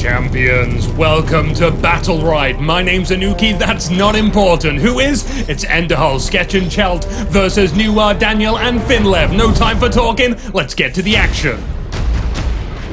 Champions, welcome to Battle Ride. My name's Inuki, that's not important. Who is? It's Enderhull, Sketch and Chelt versus Nuwa, Daniel and Finlev. No time for talking, let's get to the action.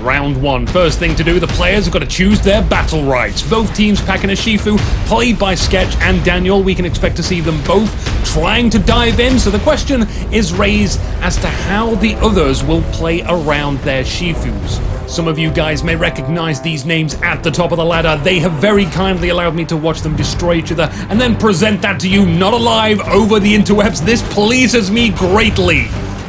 Round 1. First thing to do, the players have got to choose their battle rights. Both teams packing a Shifu, played by Sketch and Daniel. We can expect to see them both trying to dive in, so the question is raised as to how the others will play around their Shifus. Some of you guys may recognize these names at the top of the ladder. They have very kindly allowed me to watch them destroy each other and then present that to you, not alive, over the interwebs. This pleases me greatly.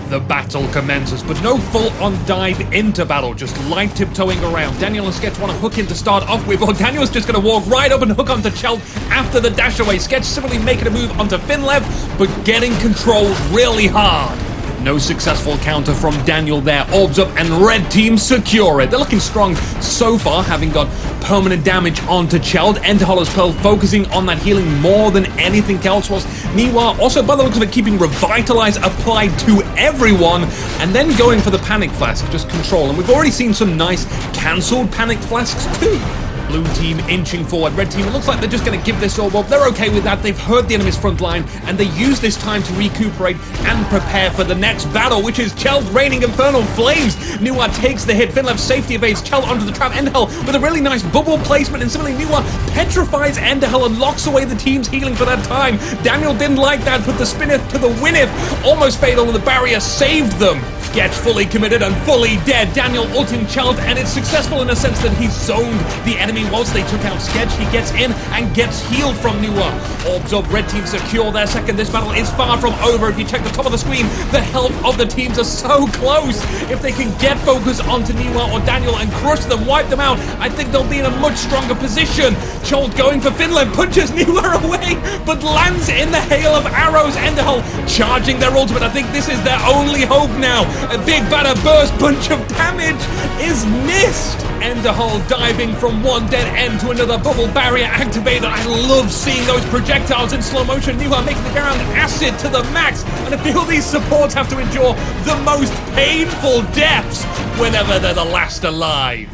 The battle commences, but no full-on dive into battle, just light tiptoeing around. Daniel and Sketch want to hook in to start off with, or Daniel's just going to walk right up and hook onto Chelt after the dash away. Sketch similarly making a move onto Finlev, but getting controlled really hard. No successful counter from Daniel there. Orbs up and red team secure it. They're looking strong so far, having got permanent damage onto Chelt. Enderhull's Pearl focusing on that healing more than anything else, whilst Niwa also, by the looks of it, keeping Revitalize applied to everyone, and then going for the Panic Flask, just control. And we've already seen some nice cancelled Panic Flasks too. Blue team inching forward. Red team, it looks like they're just going to give this orb up. They're okay with that. They've hurt the enemy's front line, and they use this time to recuperate and prepare for the next battle, which is Chelt raining infernal flames. Nuwa takes the hit. Finlev safety evades Chelt onto the trap. Enderhull with a really nice bubble placement, and similarly Nuwa petrifies Enderhull and locks away the team's healing for that time. Daniel didn't like that, but the spinneth to the winneth. Almost fatal, and the barrier saved them. Sketch fully committed and fully dead. Daniel ulting Chelt, and it's successful in a sense that he's zoned the enemy whilst they took out Sketch. He gets in and gets healed from Nuwa. Orbs up, red team secure their second. This battle is far from over. If you check the top of the screen, the health of the teams are so close. If they can get focus onto Nuwa or Daniel and crush them, wipe them out, I think they'll be in a much stronger position. Chelt going for Finlev, punches Nuwa away, but lands in the hail of arrows. Enderhull charging their ultimate. I think this is their only hope now. A big batter burst, bunch of damage is missed. Enderhull diving from one dead end to another, bubble barrier activated. I love seeing those projectiles in slow motion. Nuwa making the ground acid to the max, and I feel these supports have to endure the most painful deaths whenever they're the last alive.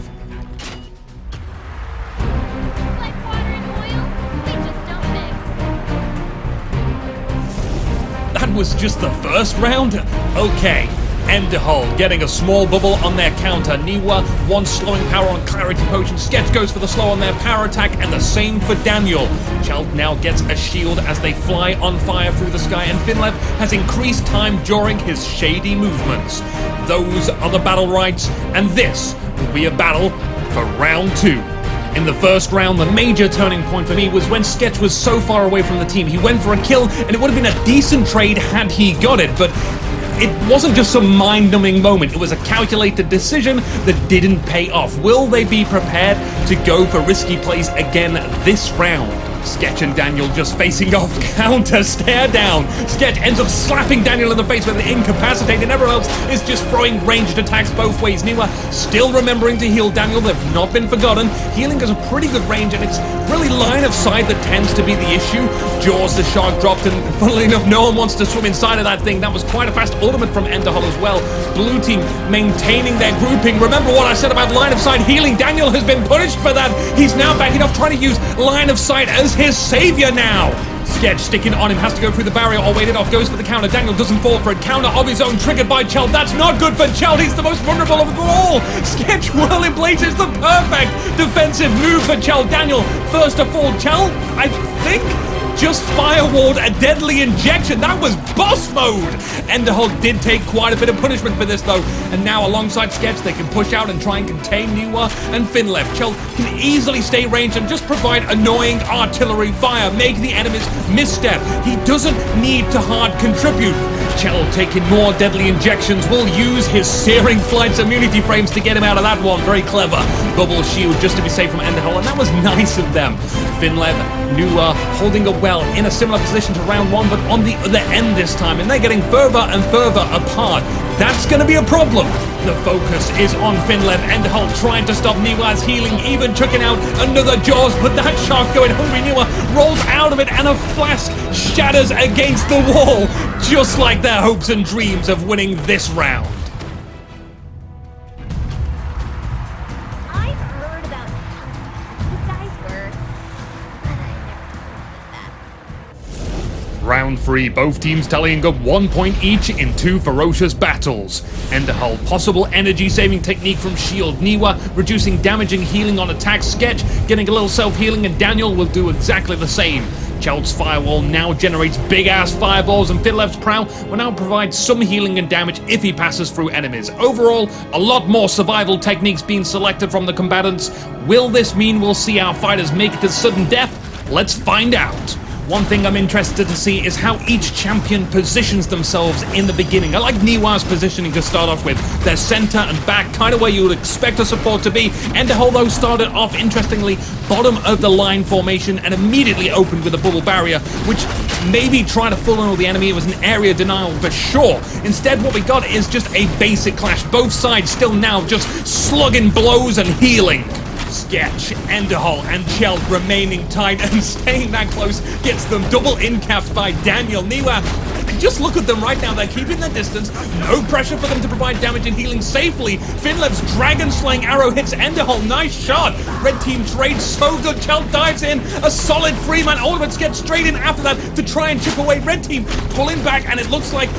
Like water and oil, they just don't mix. That was just the first round? Okay. Enderhull getting a small bubble on their counter. Niwa, one slowing power on Clarity Potion. Sketch goes for the slow on their power attack, and the same for Daniel. Chelt now gets a shield as they fly on fire through the sky, and Finlev has increased time during his shady movements. Those are the battle rights, and this will be a battle for round 2. In the first round, the major turning point for me was when Sketch was so far away from the team. He went for a kill, and it would have been a decent trade had he got it, but it wasn't just some mind-numbing moment. It was a calculated decision that didn't pay off. Will they be prepared to go for risky plays again this round? Sketch and Daniel just facing off, counter stare down. Sketch ends up slapping Daniel in the face with an incapacitate, and everyone else is just throwing ranged attacks both ways. Nuwa still remembering to heal Daniel. They've not been forgotten. Healing has a pretty good range, and it's really line of sight that tends to be the issue. Jaws the shark dropped, and funnily enough, no one wants to swim inside of that thing. That was quite a fast ultimate from Enderhull as well. Blue team maintaining their grouping. Remember what I said about line of sight healing. Daniel has been punished for that. He's now backing off, trying to use line of sight as his savior now. Sketch sticking on him, has to go through the barrier or wait it off, goes for the counter. Daniel doesn't fall for it. Counter of his own triggered by Chelt. That's not good for Chelt. He's the most vulnerable of them all. Sketch whirling blades is the perfect defensive move for Chelt. Daniel first to fall. Chelt, I think, just firewalled a deadly injection. That was boss mode. Enderhull did take quite a bit of punishment for this though, and now alongside Sketch they can push out and try and contain Nuwa and Finlev. Chelt can easily stay ranged and just provide annoying artillery fire, make the enemy's misstep. He doesn't need to hard contribute. Chelt taking more deadly injections, will use his Searing Flight's immunity frames to get him out of that one. Very clever. Bubble shield just to be safe from Enderhull, and that was nice of them. Finlev, Nuwa holding a well in a similar position to round 1, but on the other end this time, and they're getting further and further apart. That's going to be a problem. The focus is on Finlev. Enderhull trying to stop Niwa's healing, even chucking out another Jaws, but that shark going hungry. Niwa rolls out of it, and a flask shatters against the wall, just like their hopes and dreams of winning this round. I've heard about Round 3, both teams tallying up 1 point each in 2 ferocious battles. Enderhull, possible energy saving technique from Shield. Niwa, reducing damage and healing on attack. Sketch, getting a little self-healing, and Daniel will do exactly the same. Chelt's Firewall now generates big-ass fireballs, and Finlev's Prow will now provide some healing and damage if he passes through enemies. Overall, a lot more survival techniques being selected from the combatants. Will this mean we'll see our fighters make it to sudden death? Let's find out. One thing I'm interested to see is how each champion positions themselves in the beginning. I like Niwa's positioning to start off with. Their center and back, kind of where you would expect a support to be. Enderhull, though, started off, interestingly, bottom of the line formation and immediately opened with a bubble barrier, which maybe trying to funnel the enemy. It was an area denial for sure. Instead, what we got is just a basic clash. Both sides still now just slugging blows and healing. Sketch, Enderhull, and Chelt remaining tight and staying that close gets them double incapped by Daniel. Niwa, just look at them right now. They're keeping their distance. No pressure for them to provide damage and healing safely. Finlev's dragon-slaying arrow hits Enderhull. Nice shot. Red team trades so good. Chelt dives in. A solid Freeman ultimate. Sketch straight in after that to try and chip away. Red team pulling back, and it looks like,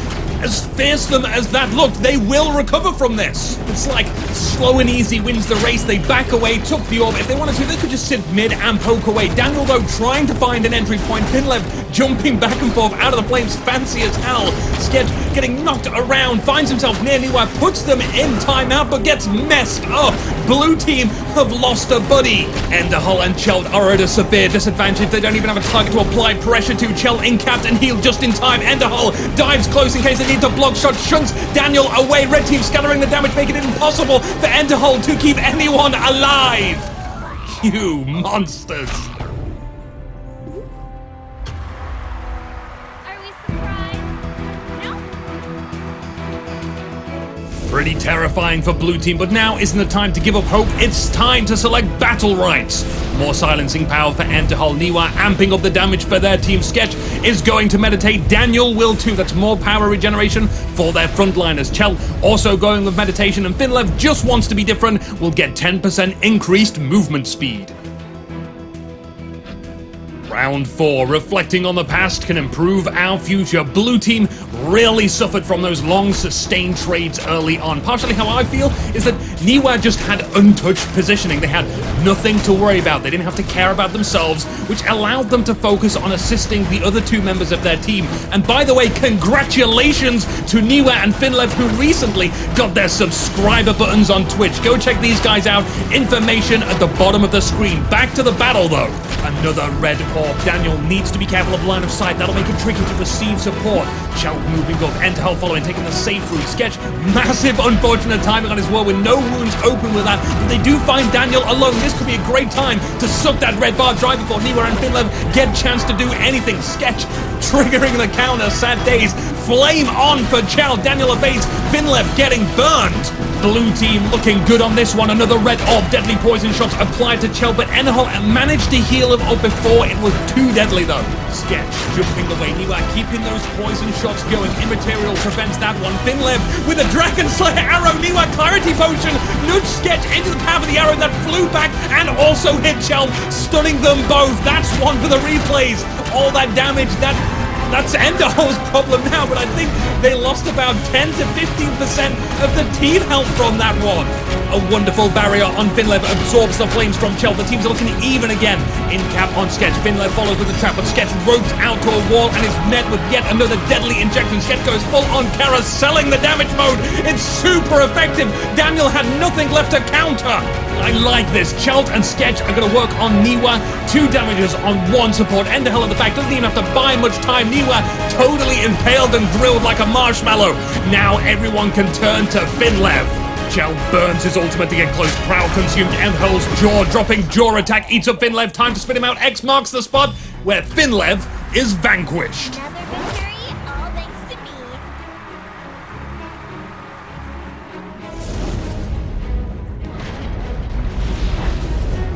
as fearsome as that looked, they will recover from this. It's like slow and easy wins the race. They back away, took the orb. If they wanted to, they could just sit mid and poke away. Daniel, though, trying to find an entry point. Finlev jumping back and forth out of the flames, fancy as hell. Sketch getting knocked around, finds himself near Niwa, puts them in timeout, but gets messed up. Blue team have lost a buddy. Enderhull and Chelt are at a severe disadvantage. They don't even have a target to apply pressure to. Chelt incapped and healed just in time. Enderhull dives close in case they need to block shot, shunts Daniel away. Red team scattering the damage, making it impossible for Enderhull to keep anyone alive. You monsters. Are we surprised? No? Pretty terrifying for blue team, but now isn't the time to give up hope. It's time to select battle rights. More silencing power for Enderhull. Niwa amping up the damage for their team. Sketch is going to meditate. Daniel will too. That's more power regeneration for their frontliners. Chelt also going with meditation, and Finlev just wants to be different. Will get 10% increased movement speed. Round 4, reflecting on the past can improve our future. Blue team really suffered from those long sustained trades early on. Partially how I feel is that Niwa just had untouched positioning. They had nothing to worry about. They didn't have to care about themselves, which allowed them to focus on assisting the other 2 members of their team. And by the way, congratulations to Niwa and Finlev, who recently got their subscriber buttons on Twitch. Go check these guys out. Information at the bottom of the screen. Back to the battle though. Another red orb. Daniel needs to be careful of line of sight. That'll make it tricky to receive support. Chelt moving up. Enderhull following, taking the safe route. Sketch, massive unfortunate timing on his wall with no wounds open with that. But they do find Daniel alone. This could be a great time to suck that red bar dry before Niwa and Finlev get a chance to do anything. Sketch triggering the counter. Sad days. Flame on for Chelt. Daniel evades. Finlev getting burned. Blue team looking good on this one. Another red orb. Deadly poison shots applied to Chelt, but Enderhull managed to heal him up before it was too deadly though. Sketch jumping away. Niwa keeping those poison shots going. Immaterial prevents that one. Finlev with a Dragon Slayer arrow. Niwa clarity potion nudged Sketch into the path of the arrow that flew back and also hit Chelt, stunning them both. That's one for the replays. All that damage, that's Enderhull's problem now, but I think they lost about 10 to 15% of the team health from that one. A wonderful barrier on Finlev absorbs the flames from Chelt. The teams are looking even again. In cap on Sketch. Finlev follows with the trap, but Sketch ropes out to a wall and is met with yet another deadly injection. Sketch goes full on Kara, selling the damage mode. It's super effective. Daniel had nothing left to counter. I like this. Chelt and Sketch are going to work on Niwa. 2 damages on 1 support. Enderhull at the back doesn't even have to buy much time. Niwa totally impaled and grilled like a marshmallow. Now everyone can turn to Finlev. Chelt burns his ultimate to get close. Prowl consumed. Enderhull's jaw dropping. Jaw attack eats up Finlev. Time to spit him out. X marks the spot where Finlev is vanquished. Another victory, all thanks to me.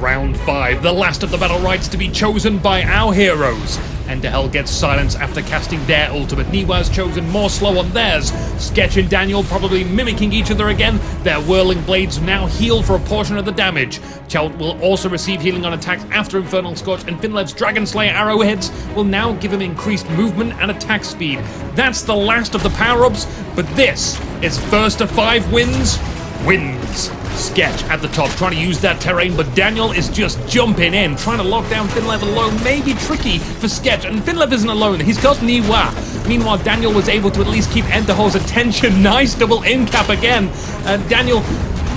Round 5, the last of the battle rights to be chosen by our heroes. Endahel gets silence after casting their ultimate. Niwa's chosen more slow on theirs. Sketch and Daniel probably mimicking each other again. Their whirling blades now heal for a portion of the damage. Chelt will also receive healing on attacks after Infernal Scorch, and Finlev's Dragon Slayer arrowheads will now give him increased movement and attack speed. That's the last of the power-ups, but this is first to 5 wins. Sketch at the top, trying to use that terrain, but Daniel is just jumping in, trying to lock down Finlev alone. Maybe tricky for Sketch, and Finlev isn't alone. He's got Niwa. Meanwhile, Daniel was able to at least keep Enderhol's attention. Nice double in-cap again. Daniel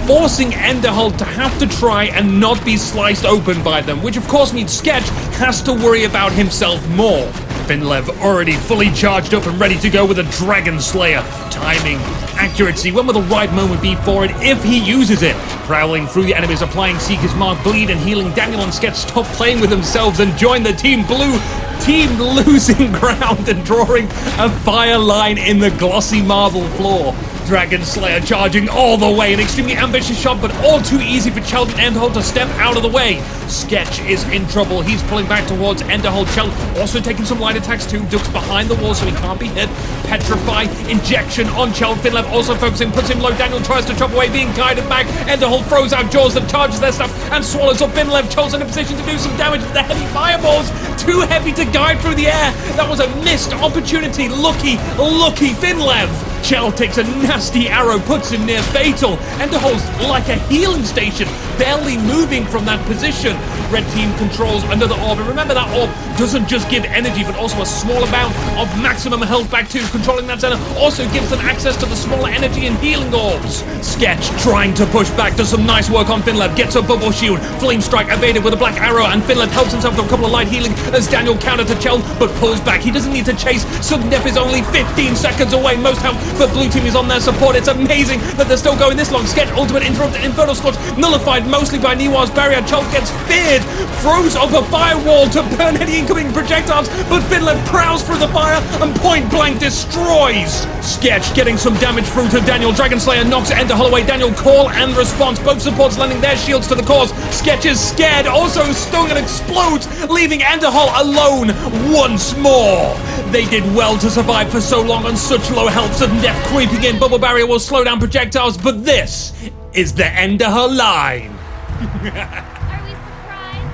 forcing Enderhol to have to try and not be sliced open by them, which of course means Sketch has to worry about himself more. Finlev already fully charged up and ready to go with a Dragon Slayer. Timing, accuracy, when will the right moment be for it if he uses it? Prowling through the enemies, applying Seeker's Mark, bleed and healing. Daniel and Sketch stop playing with themselves and join the Team Blue. Team losing ground and drawing a fire line in the glossy marble floor. Dragon Slayer charging all the way. An extremely ambitious shot, but all too easy for Chelt and Enderhol to step out of the way. Sketch is in trouble. He's pulling back towards Enderhol. Chelt also taking some light attacks too. Ducks behind the wall so he can't be hit. Petrify, injection on Chelt. Finlev also focusing, puts him low. Daniel tries to chop away, being guided back. Enderhol throws out jaws that charges their stuff and swallows up Finlev. Chelt's in a position to do some damage with the heavy fireballs. Too heavy to guide through the air. That was a missed opportunity. Lucky Finlev. Chelt takes a nasty arrow, puts him near fatal. Enderhol's like a healing station, barely moving from that position. Red team controls another orb, and remember that orb doesn't just give energy, but also a small amount of maximum health back too. Controlling that center also gives them access to the smaller energy and healing orbs. Sketch trying to push back, does some nice work on Finlev, gets a bubble shield. Flame strike evaded with a black arrow, and Finlev helps himself to a couple of light healing as Daniel counter to Chelt, but pulls back. He doesn't need to chase. Sudden death is only 15 seconds away. Most help for Blue team is on their support. It's amazing that they're still going this long. Sketch ultimate interrupted, Infernal Scorch nullified mostly by Niwa's barrier. Chelt gets feared, throws up a firewall to burn any incoming projectiles, but Finlev prowls through the fire and point blank destroys. Sketch getting some damage through to Daniel. Dragon Slayer knocks Enderhol away. Daniel call and response, both supports lending their shields to the cause. Sketch is scared, also stung and explodes, leaving Enderhol alone once more. They did well to survive for so long on such low health. Sudden death creeping in. Bubble barrier will slow down projectiles, but this is the end of her line. Are we surprised?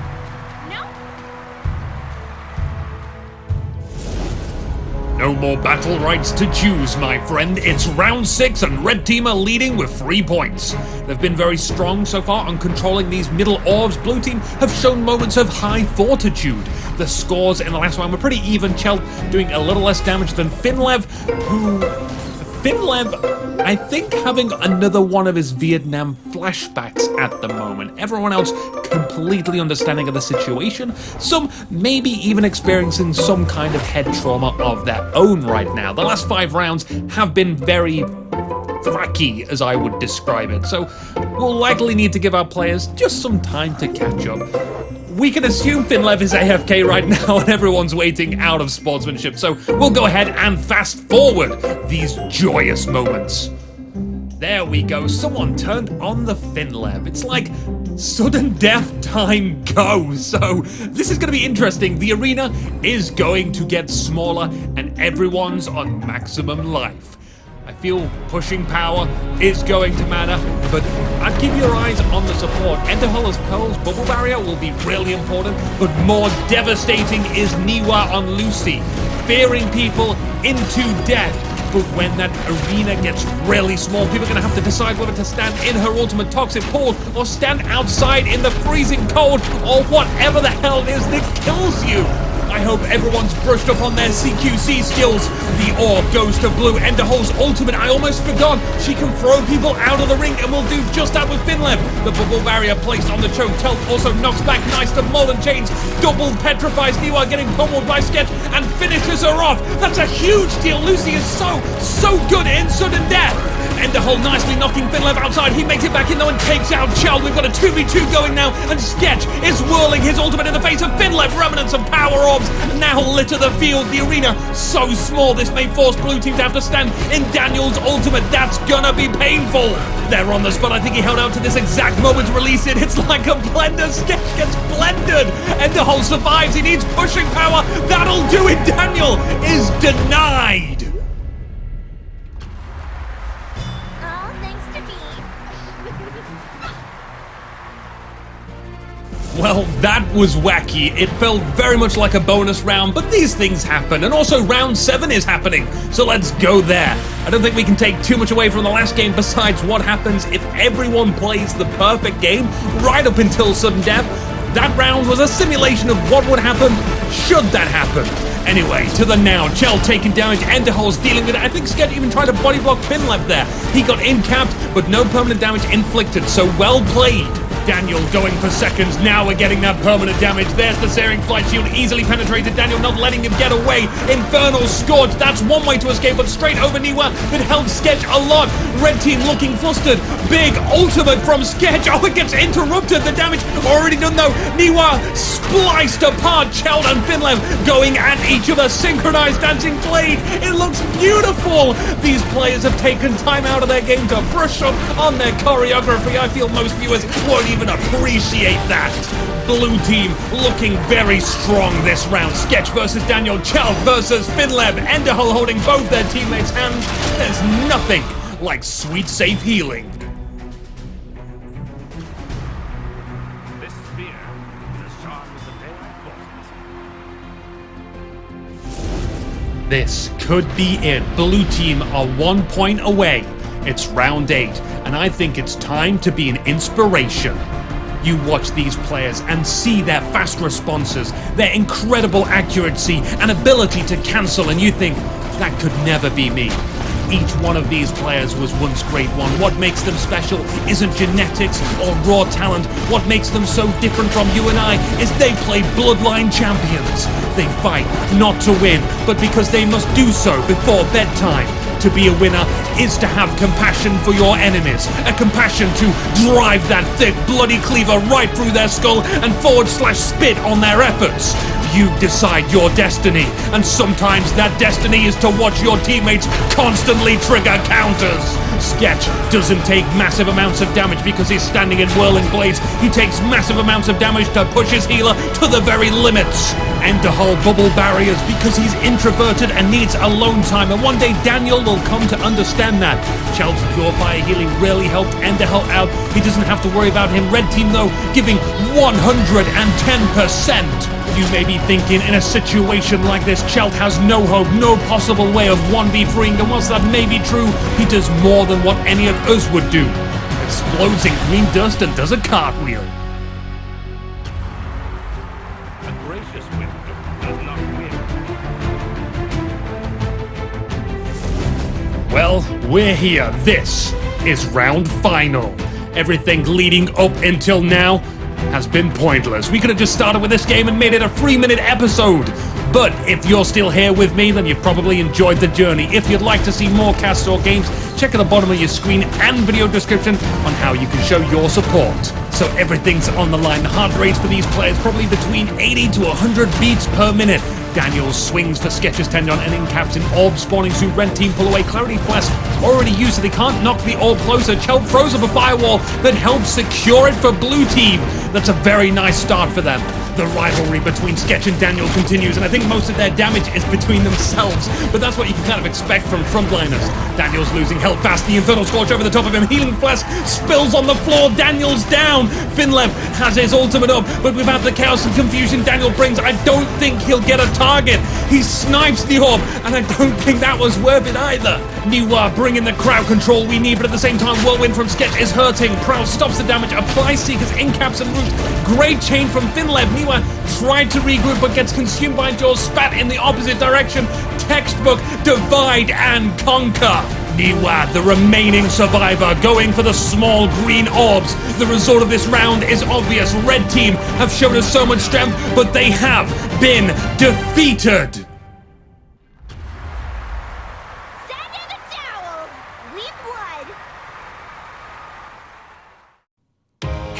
No? No more battle rights to choose, my friend. It's round 6 and Red Team are leading with 3 points. They've been very strong so far on controlling these middle orbs. Blue Team have shown moments of high fortitude. The scores in the last round were pretty even. Chelt doing a little less damage than Finlev, I think, having another one of his Vietnam flashbacks at the moment. Everyone else completely understanding of the situation. Some maybe even experiencing some kind of head trauma of their own right now. The last 5 rounds have been very thwacky, as I would describe it. So we'll likely need to give our players just some time to catch up. We can assume Finlev is AFK right now and everyone's waiting out of sportsmanship, so we'll go ahead and fast forward these joyous moments. There we go, someone turned on the Finlev. It's like sudden death time go. So this is going to be interesting. The arena is going to get smaller and everyone's on maximum life. I feel pushing power is going to matter, but I'd keep your eyes on the support. Enderhol's Pearl's bubble barrier will be really important, but more devastating is Niwa on Lucy, fearing people into death. But when that arena gets really small, people are going to have to decide whether to stand in her ultimate toxic pool or stand outside in the freezing cold or whatever the hell it is that kills you. I hope everyone's brushed up on their CQC skills. The orb goes to Blue. Enderhol's ultimate, I almost forgot. She can throw people out of the ring and will do just that with Finlev. The bubble barrier placed on the choke. Chelt also knocks back nice to Maul and Chains. Double petrifies Niwa, getting pummeled by Sketch and finishes her off. That's a huge deal. Lucy is so good in sudden death. Enderhole nicely knocking Finlev outside. He makes it back in though and takes out Chell. We've got a 2v2 going now, and Sketch is whirling his ultimate in the face of Finlev. Remnants of power orbs now litter the field. The arena so small, this may force blue team to have to stand in Daniel's ultimate. That's gonna be painful. They're on the spot. I think he held out to this exact moment to release it. It's like a blender. Sketch gets blended. Enderhole survives. He needs pushing power. That'll do it. Daniel is denied. Oh, thanks to me. Well, that was wacky. It felt very much like a bonus round, but these things happen, and also round 7 is happening, so let's go there. I don't think we can take too much away from the last game besides what happens if everyone plays the perfect game right up until sudden death. That round was a simulation of what would happen should that happen. Anyway, to the now. Chell taking damage, Enderhole's dealing with it. I think Sketch even tried to body block Finlev there. He got in-capped, but no permanent damage inflicted, so well played. Daniel going for seconds. Now we're getting that permanent damage. There's the Searing Flight Shield easily penetrated. Daniel not letting him get away. Infernal Scorch. That's one way to escape, but straight over Niwa. It helps Sketch a lot. Red team looking flustered. Big ultimate from Sketch. Oh, it gets interrupted. The damage already done though. Niwa spliced apart. Chell and Finlev going at each other. Synchronized dancing blade. It looks beautiful. These players have taken time out of their game to brush up on their choreography. I feel most viewers won't even appreciate that. Blue team looking very strong this round. Sketch versus Daniel, Chell versus Finlev. Enderhole holding both their teammates' hands. There's nothing like sweet safe healing. This spear is as sharp as the day I bought it. This could be it. Blue team are 1 point away. It's round 8, and I think it's time to be an inspiration. You watch these players and see their fast responses, their incredible accuracy and ability to cancel, and you think, that could never be me. Each one of these players was once grade 1. What makes them special isn't genetics or raw talent. What makes them so different from you and I is they play bloodline champions. They fight not to win, but because they must do so before bedtime. To be a winner is to have compassion for your enemies, a compassion to drive that thick bloody cleaver right through their skull and /spit on their efforts. You decide your destiny, and sometimes that destiny is to watch your teammates constantly trigger counters. Sketch doesn't take massive amounts of damage because he's standing in whirling blades. He takes massive amounts of damage to push his healer to the very limits. Enderhole bubble barriers because he's introverted and needs alone time, and one day Daniel will come to understand that. Chell's pure fire healing really helped Enderhole out. He doesn't have to worry about him. Red team though giving 110%. You may be thinking, in a situation like this, Chell has no hope, no possible way of 1v3ing, and whilst that may be true, he does more than what any of us would do. Explodes in green dust and does a cartwheel. A gracious wind does not win. Well, we're here. This is round final. Everything leading up until now has been pointless. We could have just started with this game and made it a 3-minute episode. But if you're still here with me, then you've probably enjoyed the journey. If you'd like to see more casts or games, check at the bottom of your screen and video description on how you can show your support. So everything's on the line. The heart rates for these players probably between 80 to 100 beats per minute. Daniel swings for Sketch's tendon and in-caps an orb spawning soon. Red team pull away. Clarity Flash already used, so they can't knock the orb closer. Chell throws up a firewall that helps secure it for blue team. That's a very nice start for them. The rivalry between Sketch and Daniel continues, and I think most of their damage is between themselves, but that's what you can kind of expect from frontliners. Daniel's losing health fast, the Infernal Scorch over the top of him, Healing Flask spills on the floor, Daniel's down! Finlev has his ultimate up, but without the chaos and confusion Daniel brings, I don't think he'll get a target. He snipes the orb, and I don't think that was worth it either. Niwa bringing the crowd control we need, but at the same time Whirlwind from Sketch is hurting. Prowl stops the damage, applies Seekers, in-caps and root. Great chain from Finlev. Niwa tried to regroup but gets consumed by Jaws, spat in the opposite direction. Textbook divide and conquer. Niwa, the remaining survivor, going for the small green orbs. The result of this round is obvious. Red team have shown us so much strength, but they have been defeated. Send in the towels! We've won!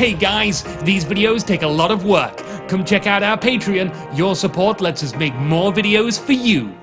Hey guys, these videos take a lot of work. Come check out our Patreon. Your support lets us make more videos for you.